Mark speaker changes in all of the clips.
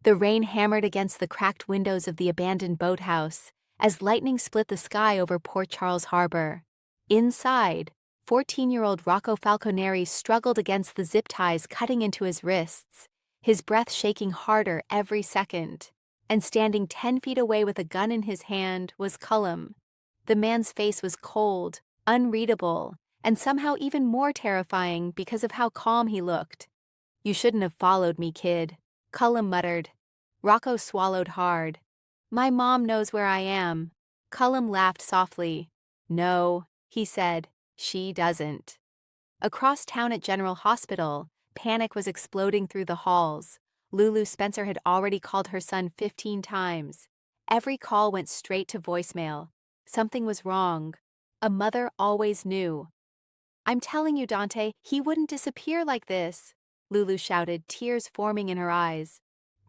Speaker 1: The rain hammered against the cracked windows of the abandoned boathouse as lightning split the sky over Port Charles Harbor. Inside, 14-year-old Rocco Falconeri struggled against the zip ties cutting into his wrists, his breath shaking harder every second. And standing 10 feet away with a gun in his hand was Cullum. The man's face was cold, unreadable, and somehow even more terrifying because of how calm he looked. "You shouldn't have followed me, kid," Cullum muttered. Rocco swallowed hard. "My mom knows where I am." Cullum laughed softly. "No," he said, "she doesn't." Across town at General Hospital, panic was exploding through the halls. Lulu Spencer had already called her son 15 times. Every call went straight to voicemail. Something was wrong. A mother always knew. "I'm telling you, Dante, he wouldn't disappear like this," Lulu shouted, tears forming in her eyes.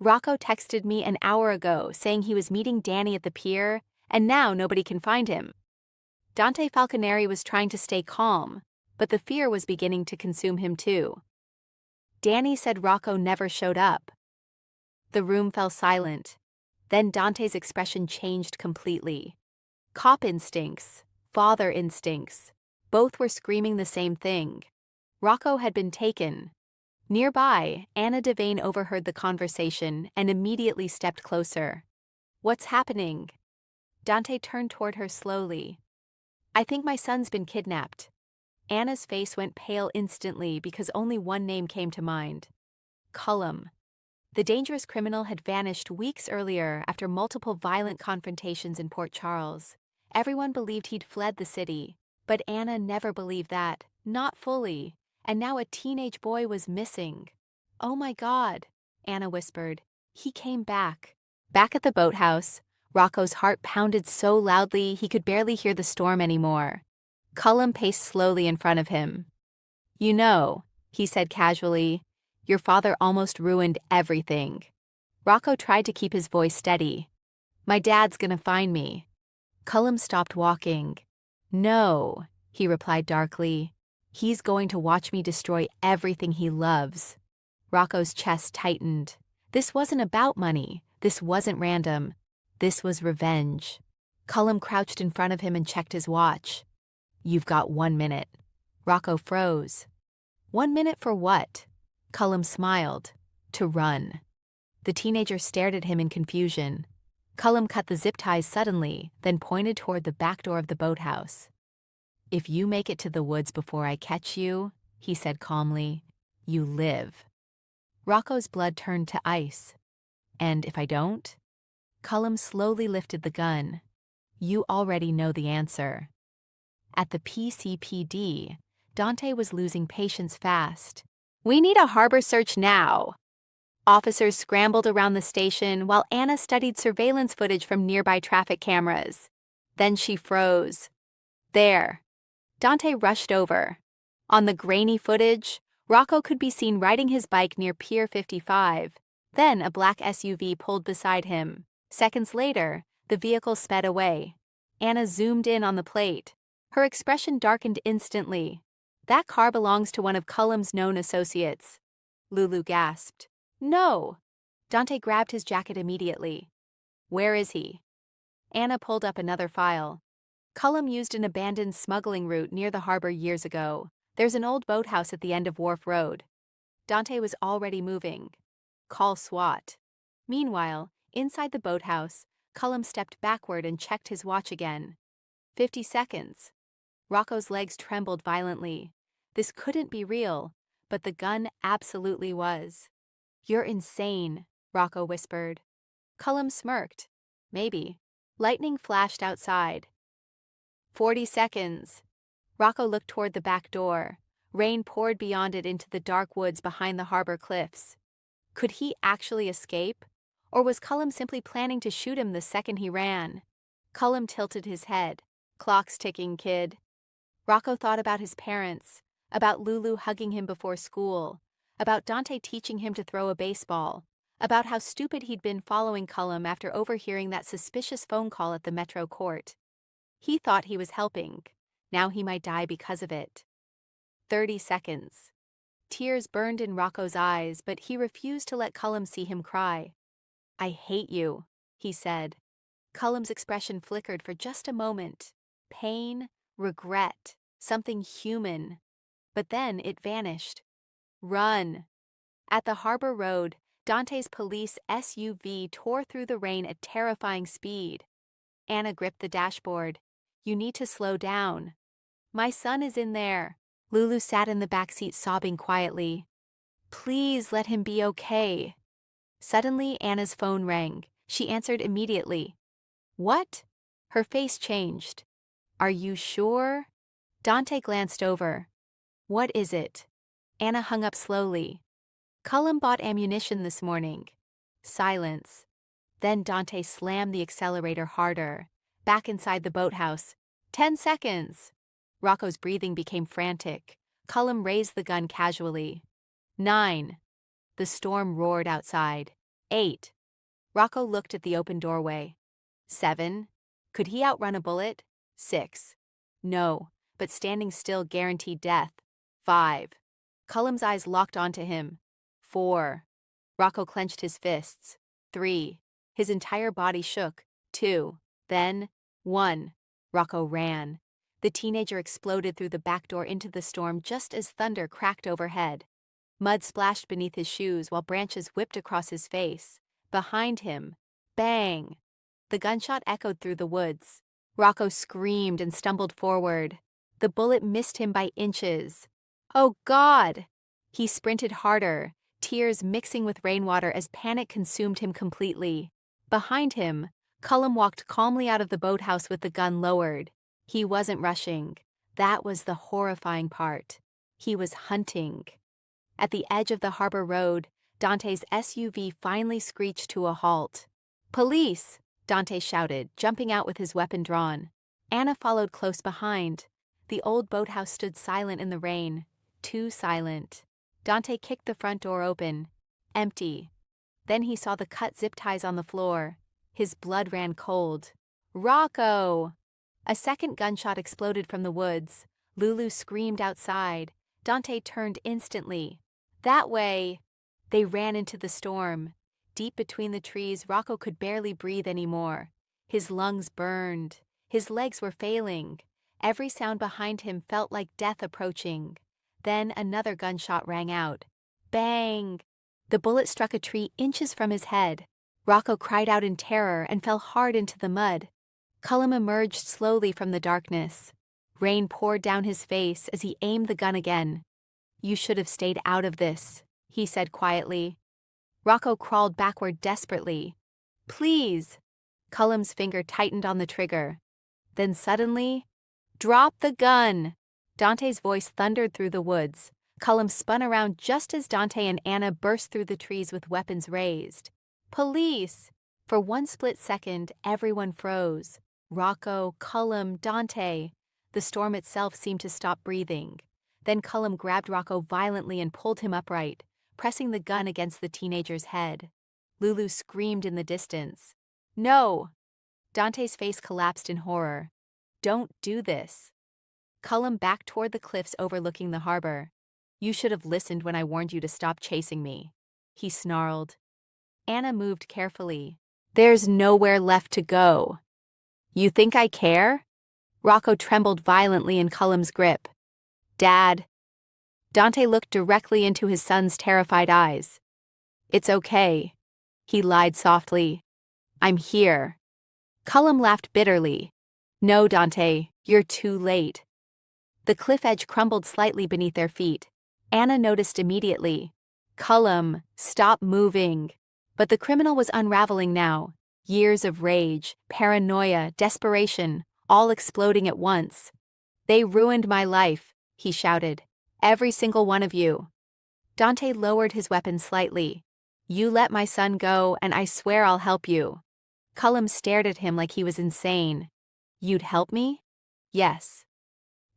Speaker 1: "Rocco texted me an hour ago saying he was meeting Danny at the pier, and now nobody can find him." Dante Falconeri was trying to stay calm, but the fear was beginning to consume him too. "Danny said Rocco never showed up." The room fell silent. Then Dante's expression changed completely. Cop instincts, father instincts, both were screaming the same thing. Rocco had been taken. Nearby, Anna Devane overheard the conversation and immediately stepped closer. "What's happening?" Dante turned toward her slowly. "I think my son's been kidnapped." Anna's face went pale instantly because only one name came to mind. Cullum. The dangerous criminal had vanished weeks earlier after multiple violent confrontations in Port Charles. Everyone believed he'd fled the city, but Anna never believed that, not fully, and now a teenage boy was missing. "Oh my God," Anna whispered. "He came back." Back at the boathouse, Rocco's heart pounded so loudly he could barely hear the storm anymore. Cullum paced slowly in front of him. "You know," he said casually, "your father almost ruined everything." Rocco tried to keep his voice steady. "My dad's gonna find me." Cullum stopped walking. "No," he replied darkly. "He's going to watch me destroy everything he loves." Rocco's chest tightened. This wasn't about money. This wasn't random. This was revenge. Cullum crouched in front of him and checked his watch. "You've got 1 minute." Rocco froze. 1 minute for what? Cullum smiled. "To run." The teenager stared at him in confusion. Cullum cut the zip ties suddenly, then pointed toward the back door of the boathouse. "If you make it to the woods before I catch you," he said calmly, "you live." Rocco's blood turned to ice. "And if I don't?" Cullum slowly lifted the gun. "You already know the answer." At the PCPD, Dante was losing patience fast. "We need a harbor search now." Officers scrambled around the station while Anna studied surveillance footage from nearby traffic cameras. Then she froze. "There." Dante rushed over. On the grainy footage, Rocco could be seen riding his bike near Pier 55. Then a black SUV pulled beside him. Seconds later, the vehicle sped away. Anna zoomed in on the plate. Her expression darkened instantly. "That car belongs to one of Cullum's known associates." Lulu gasped. "No!" Dante grabbed his jacket immediately. "Where is he?" Anna pulled up another file. "Cullum used an abandoned smuggling route near the harbor years ago. There's an old boathouse at the end of Wharf Road." Dante was already moving. "Call SWAT." Meanwhile, inside the boathouse, Cullum stepped backward and checked his watch again. 50 seconds. Rocco's legs trembled violently. This couldn't be real, but the gun absolutely was. "You're insane," Rocco whispered. Cullum smirked. "Maybe." Lightning flashed outside. 40 seconds. Rocco looked toward the back door. Rain poured beyond it into the dark woods behind the harbor cliffs. Could he actually escape? Or was Cullum simply planning to shoot him the second he ran? Cullum tilted his head. "Clock's ticking, kid." Rocco thought about his parents, about Lulu hugging him before school, about Dante teaching him to throw a baseball, about how stupid he'd been following Cullum after overhearing that suspicious phone call at the Metro court. He thought he was helping. Now he might die because of it. 30 seconds. Tears burned in Rocco's eyes, but he refused to let Cullum see him cry. I hate you, he said. Cullum's expression flickered for just a moment. Pain, regret, something human. But then it vanished. Run! At the harbor road, Dante's police SUV tore through the rain at terrifying speed. Anna gripped the dashboard. You need to slow down. My son is in there. Lulu sat in the back seat sobbing quietly. Please let him be okay. Suddenly, Anna's phone rang. She answered immediately. What? Her face changed. Are you sure? Dante glanced over. What is it? Anna hung up slowly. Cullum bought ammunition this morning. Silence. Then Dante slammed the accelerator harder. Back inside the boathouse. 10 seconds. Rocco's breathing became frantic. Cullum raised the gun casually. 9. The storm roared outside. 8. Rocco looked at the open doorway. 7. Could he outrun a bullet? 6. No, but standing still guaranteed death. 5. Cullum's eyes locked onto him. 4. Rocco clenched his fists. 3. His entire body shook. 2. Then, 1. Rocco ran. The teenager exploded through the back door into the storm just as thunder cracked overhead. Mud splashed beneath his shoes while branches whipped across his face. Behind him, bang! The gunshot echoed through the woods. Rocco screamed and stumbled forward. The bullet missed him by inches. Oh, God! He sprinted harder, tears mixing with rainwater as panic consumed him completely. Behind him, Cullum walked calmly out of the boathouse with the gun lowered. He wasn't rushing. That was the horrifying part. He was hunting. At the edge of the harbor road, Dante's SUV finally screeched to a halt. Police! Dante shouted, jumping out with his weapon drawn. Anna followed close behind. The old boathouse stood silent in the rain. Too silent. Dante kicked the front door open. Empty. Then he saw the cut zip ties on the floor. His blood ran cold. Rocco! A second gunshot exploded from the woods. Lulu screamed outside. Dante turned instantly. That way! They ran into the storm. Deep between the trees, Rocco could barely breathe anymore. His lungs burned. His legs were failing. Every sound behind him felt like death approaching. Then another gunshot rang out. Bang! The bullet struck a tree inches from his head. Rocco cried out in terror and fell hard into the mud. Cullum emerged slowly from the darkness. Rain poured down his face as he aimed the gun again. You should have stayed out of this, he said quietly. Rocco crawled backward desperately. Please! Cullum's finger tightened on the trigger. Then suddenly, drop the gun! Dante's voice thundered through the woods. Cullum spun around just as Dante and Anna burst through the trees with weapons raised. Police! For one split second, everyone froze. Rocco, Cullum, Dante. The storm itself seemed to stop breathing. Then Cullum grabbed Rocco violently and pulled him upright, pressing the gun against the teenager's head. Lulu screamed in the distance. No! Dante's face collapsed in horror. Don't do this. Cullum backed toward the cliffs overlooking the harbor. You should have listened when I warned you to stop chasing me, he snarled. Anna moved carefully. There's nowhere left to go. You think I care? Rocco trembled violently in Cullum's grip. Dad. Dante looked directly into his son's terrified eyes. It's okay. He lied softly. I'm here. Cullum laughed bitterly. No, Dante, you're too late. The cliff edge crumbled slightly beneath their feet. Anna noticed immediately. Cullum, stop moving. But the criminal was unraveling now. Years of rage, paranoia, desperation, all exploding at once. They ruined my life, he shouted. Every single one of you. Dante lowered his weapon slightly. You let my son go, and I swear I'll help you. Cullum stared at him like he was insane. You'd help me? Yes.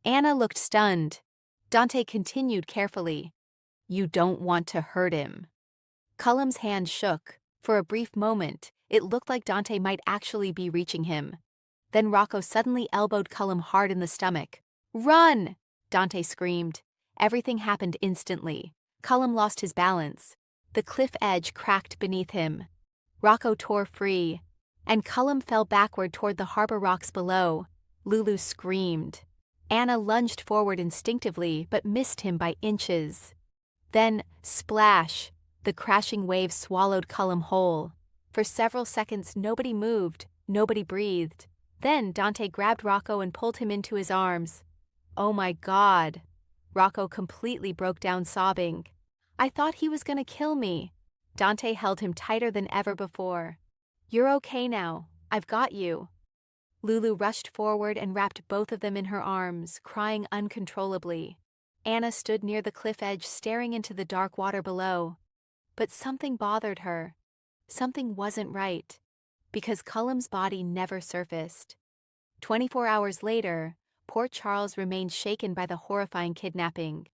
Speaker 1: Anna looked stunned. Dante continued carefully. You don't want to hurt him. Cullum's hand shook. For a brief moment, it looked like Dante might actually be reaching him. Then Rocco suddenly elbowed Cullum hard in the stomach. Run! Dante screamed. Everything happened instantly. Cullum lost his balance. The cliff edge cracked beneath him. Rocco tore free, and Cullum fell backward toward the harbor rocks below. Lulu screamed. Anna lunged forward instinctively but missed him by inches. Then, splash! The crashing waves swallowed Cullum whole. For several seconds nobody moved, nobody breathed. Then Dante grabbed Rocco and pulled him into his arms. "Oh my God!" Rocco completely broke down sobbing. "I thought he was gonna kill me." Dante held him tighter than ever before. "You're okay now. I've got you." Lulu rushed forward and wrapped both of them in her arms, crying uncontrollably. Anna stood near the cliff edge staring into the dark water below. But something bothered her. Something wasn't right. Because Cullum's body never surfaced. 24 hours later, Port Charles remained shaken by the horrifying kidnapping.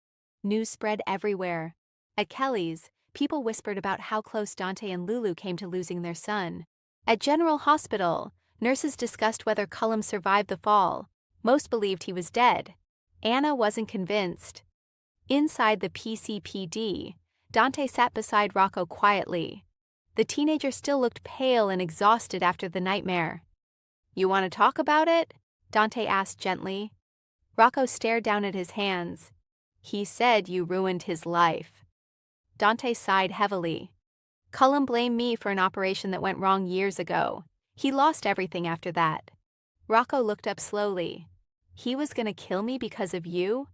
Speaker 1: News spread everywhere. At Kelly's, people whispered about how close Dante and Lulu came to losing their son. At General Hospital, nurses discussed whether Cullum survived the fall. Most believed he was dead. Anna wasn't convinced. Inside the PCPD, Dante sat beside Rocco quietly. The teenager still looked pale and exhausted after the nightmare. "You want to talk about it?" Dante asked gently. Rocco stared down at his hands. "He said you ruined his life." Dante sighed heavily. "Cullum blamed me for an operation that went wrong years ago. He lost everything after that." Rocco looked up slowly. "He was gonna kill me because of you?"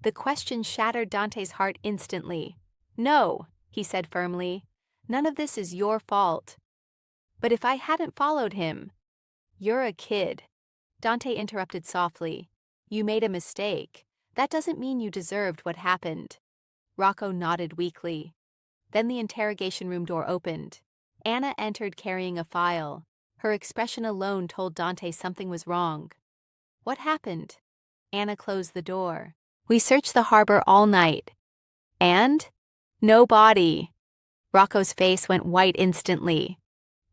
Speaker 1: The question shattered Dante's heart instantly. "No," he said firmly. "None of this is your fault." "But if I hadn't followed him—" "You're a kid." Dante interrupted softly. "You made a mistake. That doesn't mean you deserved what happened." Rocco nodded weakly. Then the interrogation room door opened. Anna entered carrying a file. Her expression alone told Dante something was wrong. "What happened?" Anna closed the door. "We searched the harbor all night." "And?" "No body." Rocco's face went white instantly.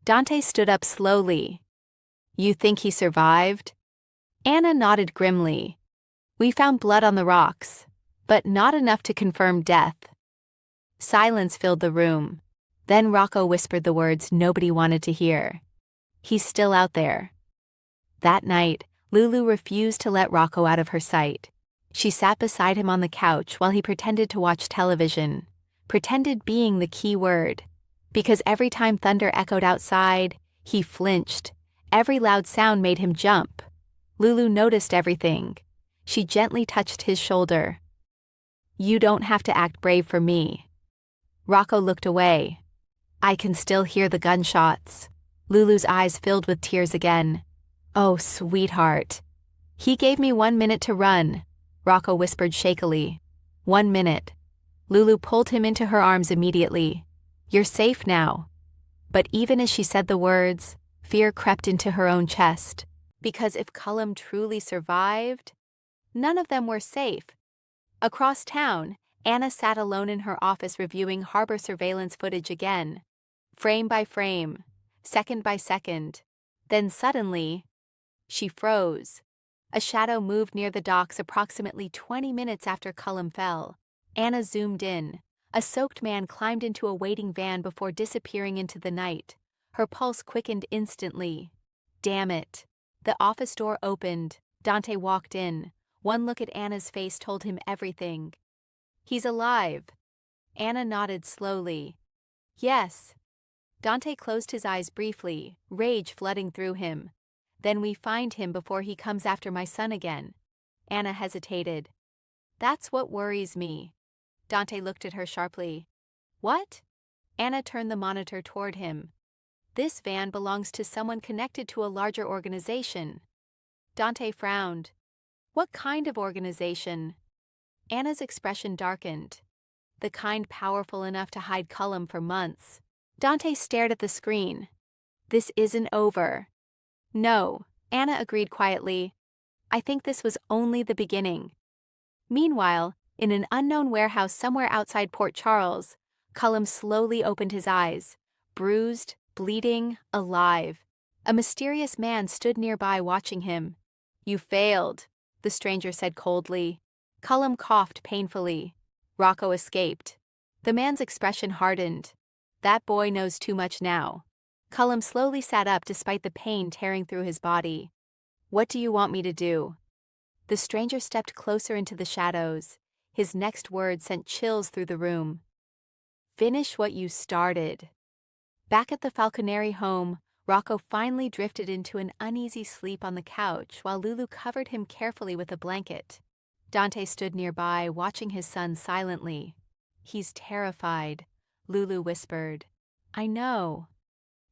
Speaker 1: Dante stood up slowly. "You think he survived?" Anna nodded grimly. "We found blood on the rocks, but not enough to confirm death." Silence filled the room. Then Rocco whispered the words nobody wanted to hear. "He's still out there." That night, Lulu refused to let Rocco out of her sight. She sat beside him on the couch while he pretended to watch television. Pretended being the key word. Because every time thunder echoed outside, he flinched. Every loud sound made him jump. Lulu noticed everything. She gently touched his shoulder. "You don't have to act brave for me." Rocco looked away. "I can still hear the gunshots." Lulu's eyes filled with tears again. "Oh, sweetheart." "He gave me 1 minute to run," Rocco whispered shakily. 1 minute. Lulu pulled him into her arms immediately. "You're safe now." But even as she said the words, fear crept into her own chest. Because if Cullum truly survived, none of them were safe. Across town, Anna sat alone in her office reviewing harbor surveillance footage again. Frame by frame, second by second. Then suddenly, she froze. A shadow moved near the docks approximately 20 minutes after Cullum fell. Anna zoomed in. A soaked man climbed into a waiting van before disappearing into the night. Her pulse quickened instantly. Damn it. The office door opened. Dante walked in. One look at Anna's face told him everything. "He's alive." Anna nodded slowly. "Yes." Dante closed his eyes briefly, rage flooding through him. "Then we find him before he comes after my son again." Anna hesitated. "That's what worries me." Dante looked at her sharply. "What?" Anna turned the monitor toward him. "This van belongs to someone connected to a larger organization." Dante frowned. "What kind of organization?" Anna's expression darkened. "The kind powerful enough to hide Cullum for months." Dante stared at the screen. "This isn't over." "No," Anna agreed quietly. "I think this was only the beginning." Meanwhile, in an unknown warehouse somewhere outside Port Charles, Cullum slowly opened his eyes, bruised, bleeding, alive. A mysterious man stood nearby watching him. "You failed," the stranger said coldly. Cullum coughed painfully. Rocco escaped. The man's expression hardened. "That boy knows too much now." Cullum slowly sat up despite the pain tearing through his body. "What do you want me to do?" The stranger stepped closer into the shadows. His next words sent chills through the room. "Finish what you started." Back at the Falconeri home, Rocco finally drifted into an uneasy sleep on the couch while Lulu covered him carefully with a blanket. Dante stood nearby, watching his son silently. "He's terrified," Lulu whispered. "I know."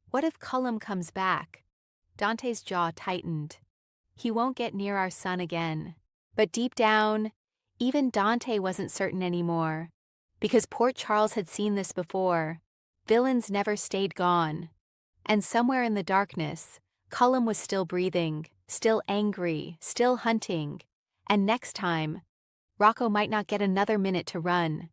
Speaker 1: "What if Cullum comes back?" Dante's jaw tightened. "He won't get near our son again." But deep down, even Dante wasn't certain anymore. Because Port Charles had seen this before. Villains never stayed gone. And somewhere in the darkness, Cullum was still breathing, still angry, still hunting. And next time, Rocco might not get another minute to run.